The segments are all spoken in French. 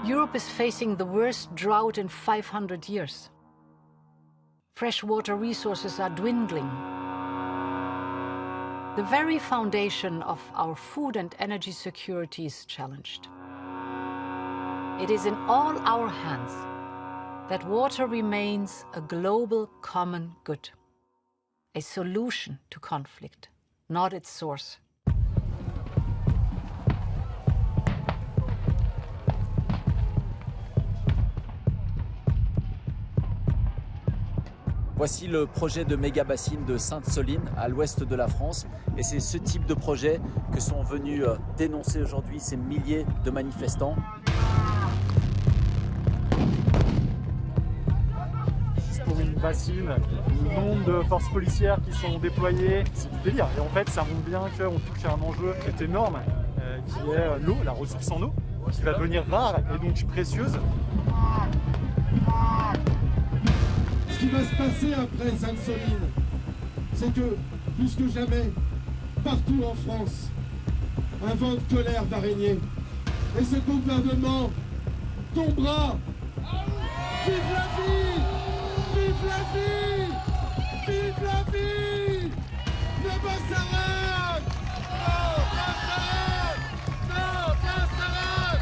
Europe is facing the worst drought in 500 years. Freshwater resources are dwindling. The very foundation of our food and energy security is challenged. It is in all our hands that water remains a global common good, a solution to conflict, not its source. Voici le projet de méga-bassine de Sainte-Soline, à l'ouest de la France. Et c'est ce type de projet que sont venus dénoncer aujourd'hui ces milliers de manifestants. Juste pour une bassine, le nombre de forces policières qui sont déployées, c'est du délire. Et en fait, ça montre bien qu'on touche à un enjeu qui est énorme, qui est l'eau, la ressource en eau, qui va devenir rare et donc précieuse. Ce qui va se passer après Sainte-Soline, c'est que, plus que jamais, partout en France, un vent de colère va régner. Et ce gouvernement tombera. Vive la vie! Vive la vie! Vive la vie! Ne pas s'arrêter! Non, pas s'arrêter! Non, pas s'arrêter!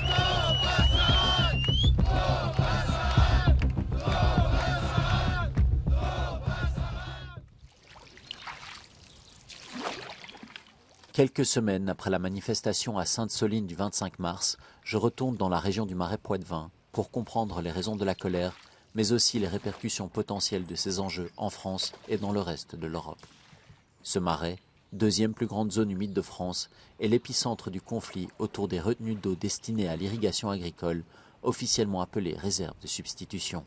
Non, pas s'arrêter! Non, pas Quelques semaines après la manifestation à Sainte-Soline du 25 mars, je retourne dans la région du Marais Poitevin pour comprendre les raisons de la colère, mais aussi les répercussions potentielles de ces enjeux en France et dans le reste de l'Europe. Ce marais, deuxième plus grande zone humide de France, est l'épicentre du conflit autour des retenues d'eau destinées à l'irrigation agricole, officiellement appelées réserves de substitution.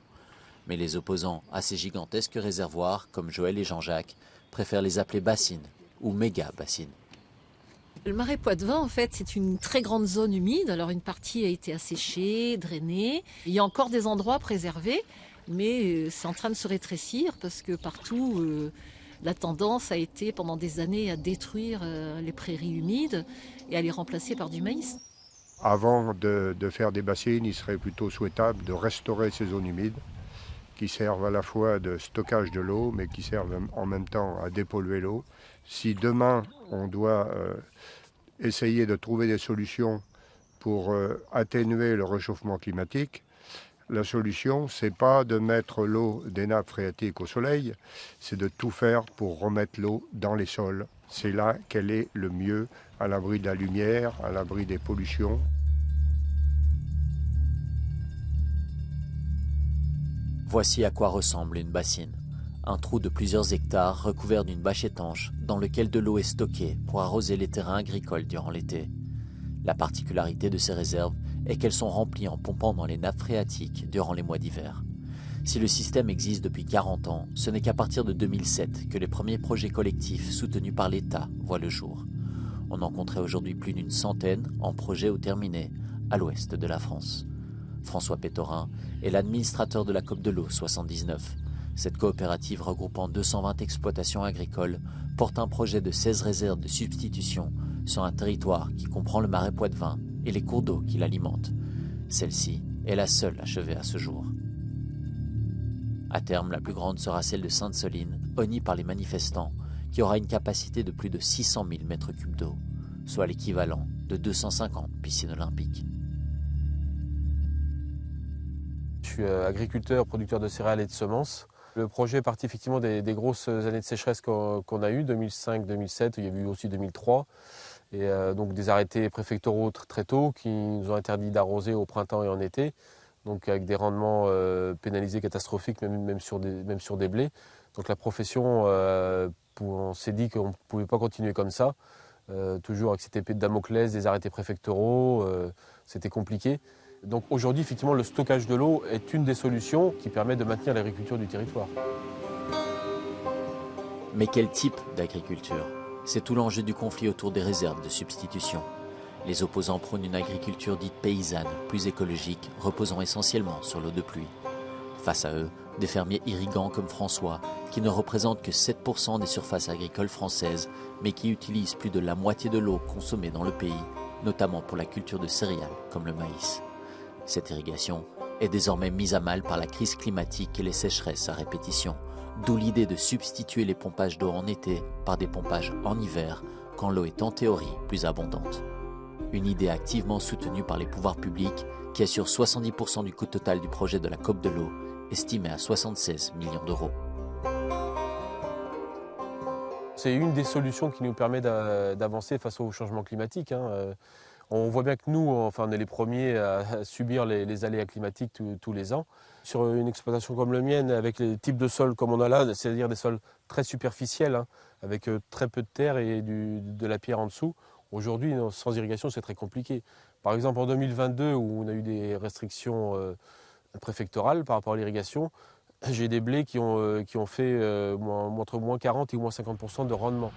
Mais les opposants à ces gigantesques réservoirs, comme Joël et Jean-Jacques, préfèrent les appeler bassines ou méga-bassines. Le Marais Poitevin, en fait, c'est une très grande zone humide. Alors, une partie a été asséchée, drainée. Il y a encore des endroits préservés, mais c'est en train de se rétrécir parce que partout, la tendance a été pendant des années à détruire les prairies humides et à les remplacer par du maïs. Avant de faire des bassines, il serait plutôt souhaitable de restaurer ces zones humides qui servent à la fois de stockage de l'eau, mais qui servent en même temps à dépolluer l'eau. Si demain, on doit essayer de trouver des solutions pour atténuer le réchauffement climatique, la solution, ce n'est pas de mettre l'eau des nappes phréatiques au soleil, c'est de tout faire pour remettre l'eau dans les sols. C'est là qu'elle est le mieux, à l'abri de la lumière, à l'abri des pollutions. Voici à quoi ressemble une bassine. Un trou de plusieurs hectares recouvert d'une bâche étanche dans lequel de l'eau est stockée pour arroser les terrains agricoles durant l'été. La particularité de ces réserves est qu'elles sont remplies en pompant dans les nappes phréatiques durant les mois d'hiver. Si le système existe depuis 40 ans, ce n'est qu'à partir de 2007 que les premiers projets collectifs soutenus par l'État voient le jour. On en compterait aujourd'hui plus d'une centaine en projet ou terminés à l'ouest de la France. François Pétorin est l'administrateur de la COP de l'eau 79. Cette coopérative regroupant 220 exploitations agricoles porte un projet de 16 réserves de substitution sur un territoire qui comprend le Marais Poitevin et les cours d'eau qui l'alimentent. Celle-ci est la seule achevée à ce jour. À terme, la plus grande sera celle de Sainte-Soline, honnie par les manifestants, qui aura une capacité de plus de 600 000 mètres cubes d'eau, soit l'équivalent de 250 piscines olympiques. Je suis agriculteur, producteur de céréales et de semences. Le projet est parti effectivement des grosses années de sécheresse qu'on a eues, 2005-2007, il y a eu aussi 2003. Et donc des arrêtés préfectoraux très tôt qui nous ont interdit d'arroser au printemps et en été, donc avec des rendements pénalisés catastrophiques, même sur des blés. Donc la profession, on s'est dit qu'on ne pouvait pas continuer comme ça, toujours avec cette épée de Damoclès, des arrêtés préfectoraux, c'était compliqué. Donc aujourd'hui, effectivement, le stockage de l'eau est une des solutions qui permet de maintenir l'agriculture du territoire. Mais quel type d'agriculture ? C'est tout l'enjeu du conflit autour des réserves de substitution. Les opposants prônent une agriculture dite paysanne, plus écologique, reposant essentiellement sur l'eau de pluie. Face à eux, des fermiers irrigants comme François, qui ne représentent que 7% des surfaces agricoles françaises, mais qui utilisent plus de la moitié de l'eau consommée dans le pays, notamment pour la culture de céréales comme le maïs. Cette irrigation est désormais mise à mal par la crise climatique et les sécheresses à répétition, d'où l'idée de substituer les pompages d'eau en été par des pompages en hiver, quand l'eau est en théorie plus abondante. Une idée activement soutenue par les pouvoirs publics qui assure 70% du coût total du projet de la COP de l'eau, estimé à 76 millions d'euros. C'est une des solutions qui nous permet d'avancer face au changement climatique. On voit bien que nous, on est les premiers à subir les aléas climatiques tous les ans. Sur une exploitation comme la mienne, avec les types de sols comme on a là, c'est-à-dire des sols très superficiels, avec très peu de terre et de la pierre en dessous, aujourd'hui, sans irrigation, c'est très compliqué. Par exemple, en 2022, où on a eu des restrictions préfectorales par rapport à l'irrigation, j'ai des blés qui ont fait entre moins 40 et moins 50% de rendement.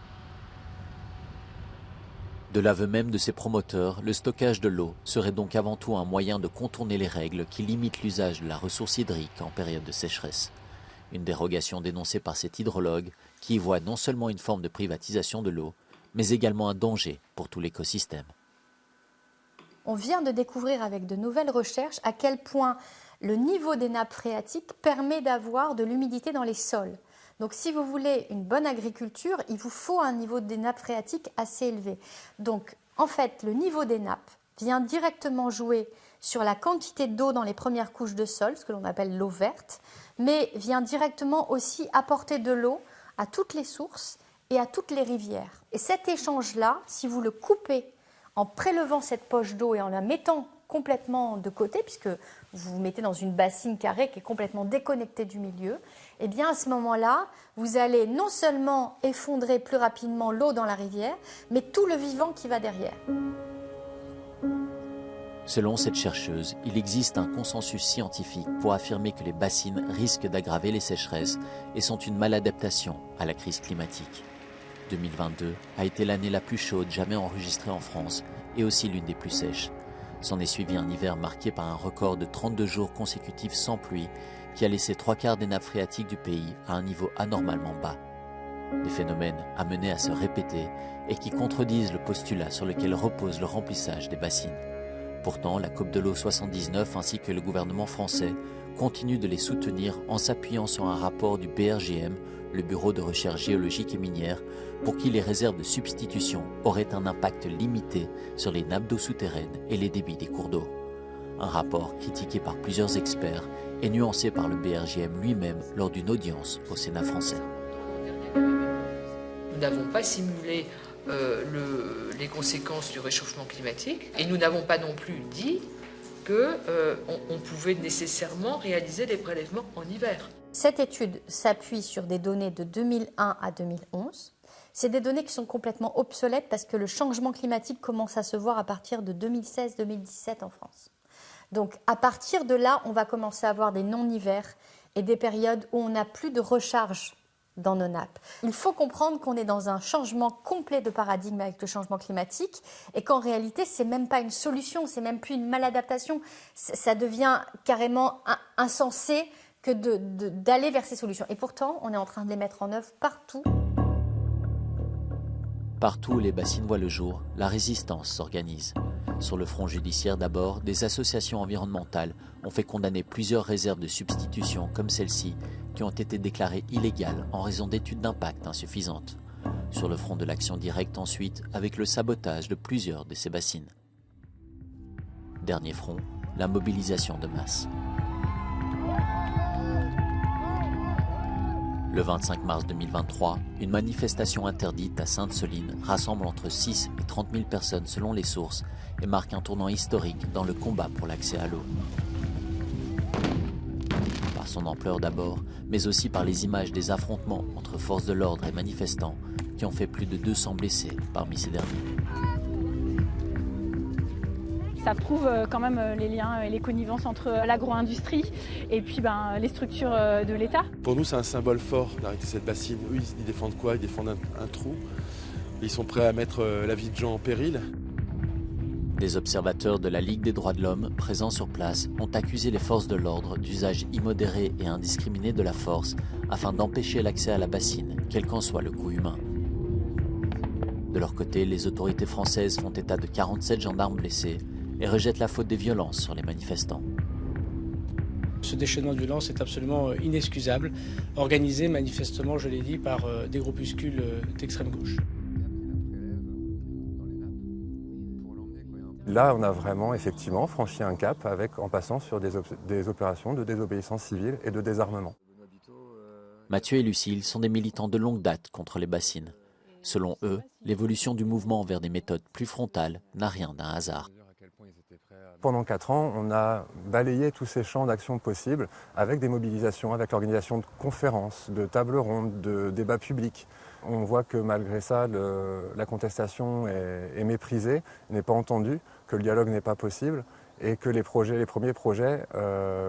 De l'aveu même de ses promoteurs, le stockage de l'eau serait donc avant tout un moyen de contourner les règles qui limitent l'usage de la ressource hydrique en période de sécheresse. Une dérogation dénoncée par cet hydrologue qui y voit non seulement une forme de privatisation de l'eau, mais également un danger pour tout l'écosystème. On vient de découvrir avec de nouvelles recherches à quel point le niveau des nappes phréatiques permet d'avoir de l'humidité dans les sols. Donc si vous voulez une bonne agriculture, il vous faut un niveau des nappes phréatiques assez élevé. Donc en fait, le niveau des nappes vient directement jouer sur la quantité d'eau dans les premières couches de sol, ce que l'on appelle l'eau verte, mais vient directement aussi apporter de l'eau à toutes les sources et à toutes les rivières. Et cet échange-là, si vous le coupez en prélevant cette poche d'eau et en la mettant complètement de côté, puisque vous vous mettez dans une bassine carrée qui est complètement déconnectée du milieu, et bien à ce moment-là, vous allez non seulement effondrer plus rapidement l'eau dans la rivière, mais tout le vivant qui va derrière. Selon cette chercheuse, il existe un consensus scientifique pour affirmer que les bassines risquent d'aggraver les sécheresses et sont une maladaptation à la crise climatique. 2022 a été l'année la plus chaude jamais enregistrée en France et aussi l'une des plus sèches. S'en est suivi un hiver marqué par un record de 32 jours consécutifs sans pluie qui a laissé 3/4 des nappes phréatiques du pays à un niveau anormalement bas. Des phénomènes amenés à se répéter et qui contredisent le postulat sur lequel repose le remplissage des bassines. Pourtant, la COP de l'eau 79 ainsi que le gouvernement français continuent de les soutenir en s'appuyant sur un rapport du BRGM, le Bureau de recherche géologique et minière, pour qui les réserves de substitution auraient un impact limité sur les nappes d'eau souterraines et les débits des cours d'eau. Un rapport critiqué par plusieurs experts et nuancé par le BRGM lui-même lors d'une audience au Sénat français. Nous n'avons pas simulé les conséquences du réchauffement climatique et nous n'avons pas non plus dit qu'on pouvait nécessairement réaliser des prélèvements en hiver. Cette étude s'appuie sur des données de 2001 à 2011. C'est des données qui sont complètement obsolètes parce que le changement climatique commence à se voir à partir de 2016-2017 en France. Donc à partir de là, on va commencer à avoir des non-hivers et des périodes où on n'a plus de recharge dans nos nappes. Il faut comprendre qu'on est dans un changement complet de paradigme avec le changement climatique et qu'en réalité, ce n'est même pas une solution, ce n'est même plus une maladaptation. Ça devient carrément insensé que d'aller vers ces solutions. Et pourtant, on est en train de les mettre en œuvre partout. Partout où les bassines voient le jour, la résistance s'organise. Sur le front judiciaire d'abord, des associations environnementales ont fait condamner plusieurs réserves de substitution comme celle-ci, qui ont été déclarées illégales en raison d'études d'impact insuffisantes. Sur le front de l'action directe ensuite, avec le sabotage de plusieurs de ces bassines. Dernier front, la mobilisation de masse. Le 25 mars 2023, une manifestation interdite à Sainte-Soline rassemble entre 6 et 30 000 personnes selon les sources et marque un tournant historique dans le combat pour l'accès à l'eau. Par son ampleur d'abord, mais aussi par les images des affrontements entre forces de l'ordre et manifestants qui ont fait plus de 200 blessés parmi ces derniers. Ça prouve quand même les liens et les connivences entre l'agro-industrie et puis les structures de l'État. Pour nous, c'est un symbole fort d'arrêter cette bassine. Eux, ils défendent quoi? Ils défendent un trou. Ils sont prêts à mettre la vie de gens en péril. Des observateurs de la Ligue des droits de l'homme présents sur place ont accusé les forces de l'ordre d'usage immodéré et indiscriminé de la force afin d'empêcher l'accès à la bassine, quel qu'en soit le coût humain. De leur côté, les autorités françaises font état de 47 gendarmes blessés et rejette la faute des violences sur les manifestants. Ce déchaînement de violence est absolument inexcusable, organisé manifestement, je l'ai dit, par des groupuscules d'extrême gauche. Là, on a vraiment effectivement franchi un cap en passant sur des opérations de désobéissance civile et de désarmement. Mathieu et Lucille sont des militants de longue date contre les bassines. Selon eux, l'évolution du mouvement vers des méthodes plus frontales n'a rien d'un hasard. Pendant 4 ans, on a balayé tous ces champs d'action possibles avec des mobilisations, avec l'organisation de conférences, de tables rondes, de débats publics. On voit que malgré ça, la contestation est méprisée, n'est pas entendue, que le dialogue n'est pas possible et que les premiers projets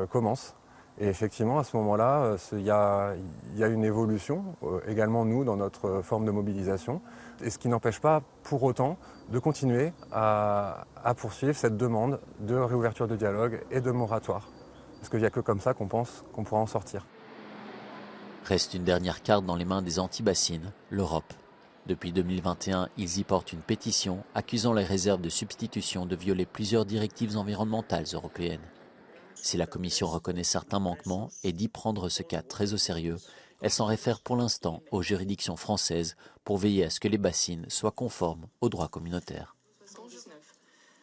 commencent. Et effectivement, à ce moment-là, il y a une évolution, également nous, dans notre forme de mobilisation, et ce qui n'empêche pas pour autant de continuer à poursuivre cette demande de réouverture de dialogue et de moratoire. Parce qu'il n'y a que comme ça qu'on pense qu'on pourra en sortir. Reste une dernière carte dans les mains des anti-bassines, l'Europe. Depuis 2021, ils y portent une pétition accusant les réserves de substitution de violer plusieurs directives environnementales européennes. Si la Commission reconnaît certains manquements et dit prendre ce cas très au sérieux, elle s'en réfère pour l'instant aux juridictions françaises pour veiller à ce que les bassines soient conformes au droit communautaire.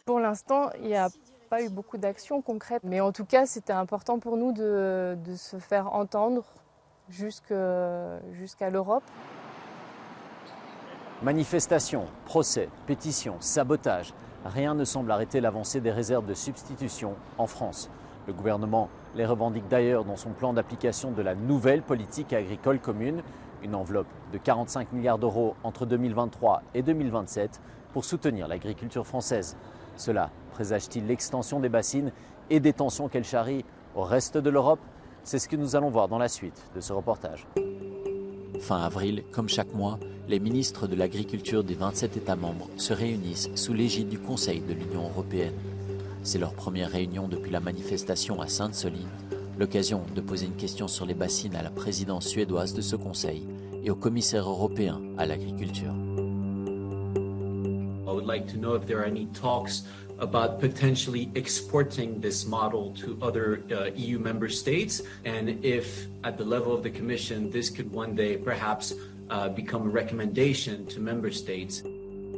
Pour l'instant, il n'y a pas eu beaucoup d'actions concrètes, mais en tout cas, c'était important pour nous de se faire entendre jusqu'à l'Europe. Manifestations, procès, pétitions, sabotage, rien ne semble arrêter l'avancée des réserves de substitution en France. Le gouvernement les revendique d'ailleurs dans son plan d'application de la nouvelle politique agricole commune, une enveloppe de 45 milliards d'euros entre 2023 et 2027 pour soutenir l'agriculture française. Cela présage-t-il l'extension des bassines et des tensions qu'elle charrie au reste de l'Europe? C'est ce que nous allons voir dans la suite de ce reportage. Fin avril, comme chaque mois, les ministres de l'agriculture des 27 États membres se réunissent sous l'égide du Conseil de l'Union européenne. C'est leur première réunion depuis la manifestation à Sainte-Soline, l'occasion de poser une question sur les bassines à la présidence suédoise de ce Conseil et au commissaire européen à l'agriculture. I would like to know if there are any talks about potentially exporting this model to other EU member states, and if at the level of the Commission this could one day perhaps become a recommendation to member states.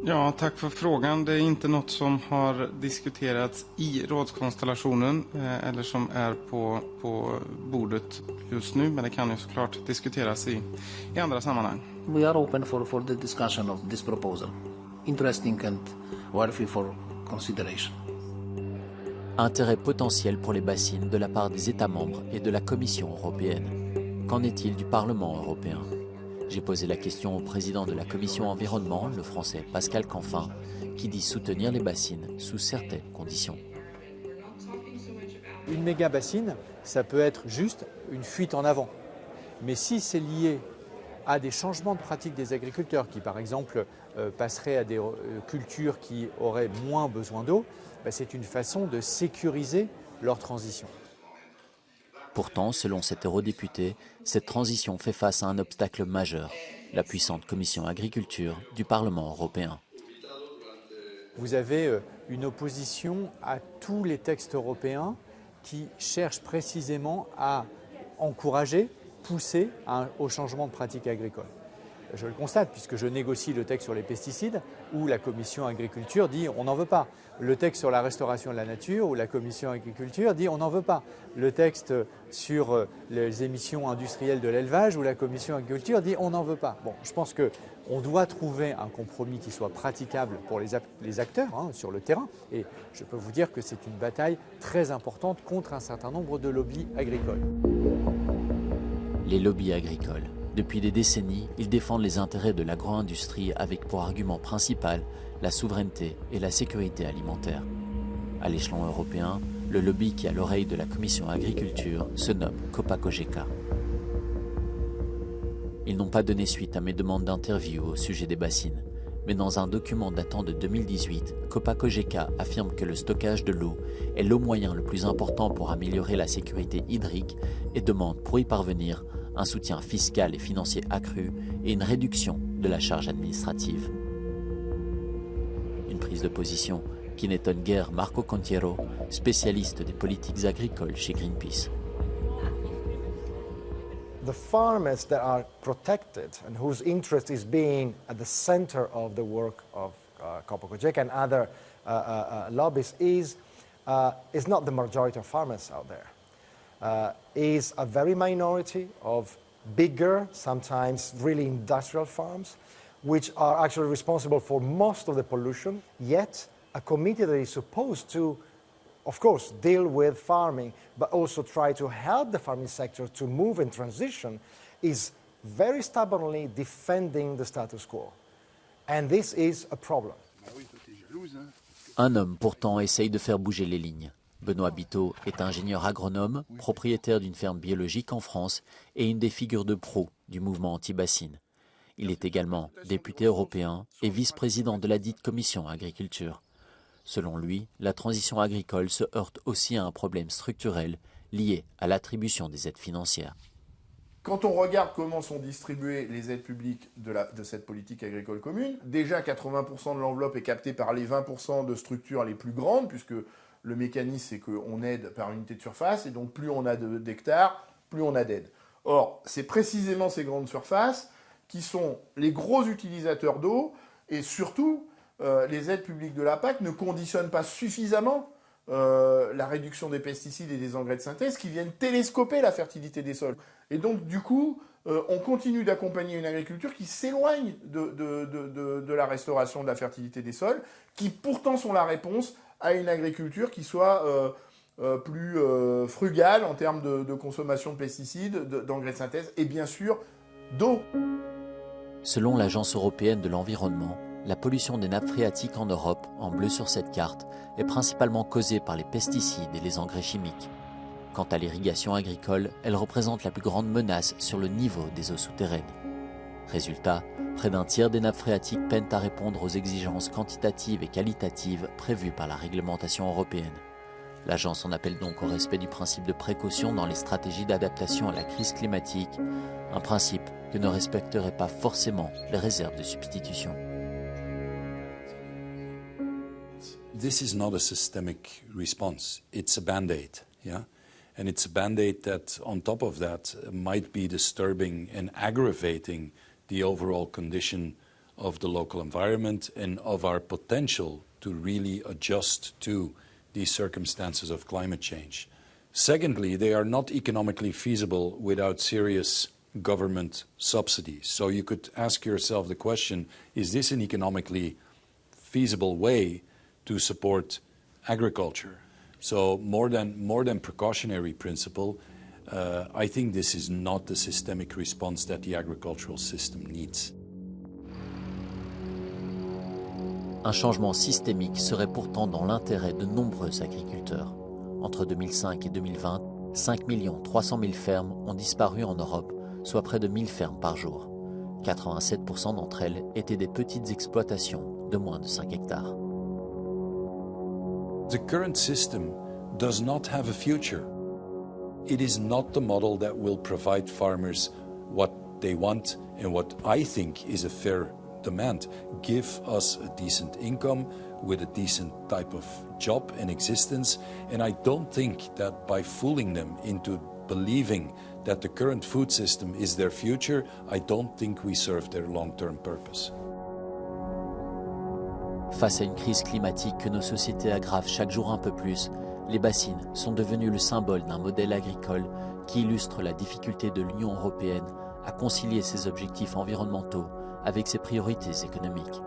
Ja, tack för frågan. Det är inte något som har diskuterats i rådskonstellationen eller som är på bordet just nu, men det kan ju såklart diskuteras i andra sammanhang. We are open for the discussion of this proposal. Interesting and worthy for consideration. Intérêt potentiel pour les bassines de la part des États membres et de la Commission européenne. Qu'en est-il du Parlement européen ? J'ai posé la question au président de la Commission environnement, le français Pascal Canfin, qui dit soutenir les bassines sous certaines conditions. Une méga bassine, ça peut être juste une fuite en avant. Mais si c'est lié à des changements de pratique des agriculteurs qui, par exemple, passeraient à des cultures qui auraient moins besoin d'eau, c'est une façon de sécuriser leur transition. Pourtant, selon cet eurodéputé, cette transition fait face à un obstacle majeur, la puissante commission agriculture du Parlement européen. Vous avez une opposition à tous les textes européens qui cherchent précisément à encourager, pousser au changement de pratique agricole. Je le constate puisque je négocie le texte sur les pesticides où la commission agriculture dit on n'en veut pas. Le texte sur la restauration de la nature où la commission agriculture dit on n'en veut pas. Le texte sur les émissions industrielles de l'élevage où la commission agriculture dit on n'en veut pas. Bon, je pense qu'on doit trouver un compromis qui soit praticable pour les acteurs sur le terrain. Et je peux vous dire que c'est une bataille très importante contre un certain nombre de lobbies agricoles. Les lobbies agricoles. Depuis des décennies, ils défendent les intérêts de l'agro-industrie avec pour argument principal la souveraineté et la sécurité alimentaire. À l'échelon européen, le lobby qui a l'oreille de la Commission agriculture se nomme Copa-Cogeca. Ils n'ont pas donné suite à mes demandes d'interview au sujet des bassines, mais dans un document datant de 2018, Copa-Cogeca affirme que le stockage de l'eau est le moyen le plus important pour améliorer la sécurité hydrique et demande pour y parvenir un soutien fiscal et financier accru et une réduction de la charge administrative. Une prise de position qui n'étonne guère Marco Contiero, spécialiste des politiques agricoles chez Greenpeace. The farmers that are protected and whose interest is being at the center of the work of Copa-Cogeca and other lobbies is not the majority of farmers out there. Is a very minority of bigger, sometimes really industrial farms, which are actually responsible for most of the pollution, yet a committee that is supposed to, of course, deal with farming, but also try to help the farming sector to move and transition, is very stubbornly defending the status quo. And this is a problem. Un homme pourtant essaye de faire bouger les lignes. Benoît Biteau est ingénieur agronome, propriétaire d'une ferme biologique en France et une des figures de proue du mouvement anti-bassine. Il est également député européen et vice-président de la dite commission agriculture. Selon lui, la transition agricole se heurte aussi à un problème structurel lié à l'attribution des aides financières. Quand on regarde comment sont distribuées les aides publiques de cette politique agricole commune, déjà 80% de l'enveloppe est captée par les 20% de structures les plus grandes, puisque le mécanisme c'est qu'on aide par unité de surface, et donc plus on a d'hectares, plus on a d'aides. Or, c'est précisément ces grandes surfaces qui sont les gros utilisateurs d'eau, et surtout, les aides publiques de la PAC ne conditionnent pas suffisamment la réduction des pesticides et des engrais de synthèse qui viennent télescoper la fertilité des sols. Et donc, du coup, on continue d'accompagner une agriculture qui s'éloigne de la restauration de la fertilité des sols, qui pourtant sont la réponse à une agriculture qui soit plus frugale en termes de consommation de pesticides, d'engrais de synthèse et bien sûr d'eau. Selon l'Agence européenne de l'environnement, la pollution des nappes phréatiques en Europe, en bleu sur cette carte, est principalement causée par les pesticides et les engrais chimiques. Quant à l'irrigation agricole, elle représente la plus grande menace sur le niveau des eaux souterraines. Résultat, près d'un tiers des nappes phréatiques peinent à répondre aux exigences quantitatives et qualitatives prévues par la réglementation européenne. L'agence en appelle donc au respect du principe de précaution dans les stratégies d'adaptation à la crise climatique, un principe que ne respecteraient pas forcément les réserves de substitution. This is not a systemic response. It's a band-aid, yeah? And it's a band-aid that, on top of that, might be disturbing and aggravating the overall condition of the local environment and of our potential to really adjust to these circumstances of climate change. Secondly, they are not economically feasible without serious government subsidies. So you could ask yourself the question, is this an economically feasible way to support agriculture? So more than precautionary principle, I think this is not the systemic response that the agricultural system needs. Un changement systémique serait pourtant dans l'intérêt de nombreux agriculteurs. Entre 2005 et 2020, 5 300 000 fermes ont disparu en Europe, soit près de 1000 fermes par jour. 87% d'entre elles étaient des petites exploitations de moins de 5 hectares. The current system does not have a future. It is not the model that will provide farmers what they want and what I think is a fair demand. Give us a decent income with a decent type of job and existence. And I don't think that by fooling them into believing that the current food system is their future, I don't think we serve their long-term purpose. Face à une crise climatique que nos sociétés aggravent chaque jour un peu plus, les bassines sont devenues le symbole d'un modèle agricole qui illustre la difficulté de l'Union européenne à concilier ses objectifs environnementaux avec ses priorités économiques.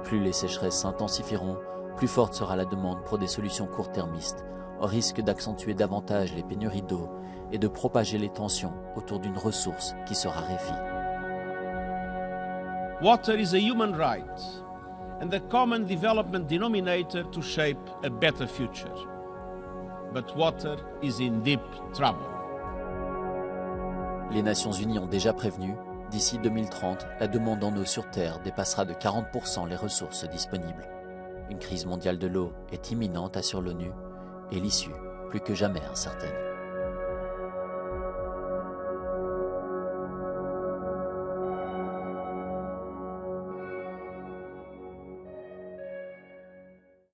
Plus les sécheresses s'intensifieront, plus forte sera la demande pour des solutions court-termistes, au risque d'accentuer davantage les pénuries d'eau et de propager les tensions autour d'une ressource qui se raréfie. Water is a human right and the common development denominator to shape a better future. But water is in deep trouble. Les Nations Unies ont déjà prévenu, d'ici 2030, la demande en eau sur Terre dépassera de 40% les ressources disponibles. Une crise mondiale de l'eau est imminente, assure l'ONU, et l'issue plus que jamais incertaine.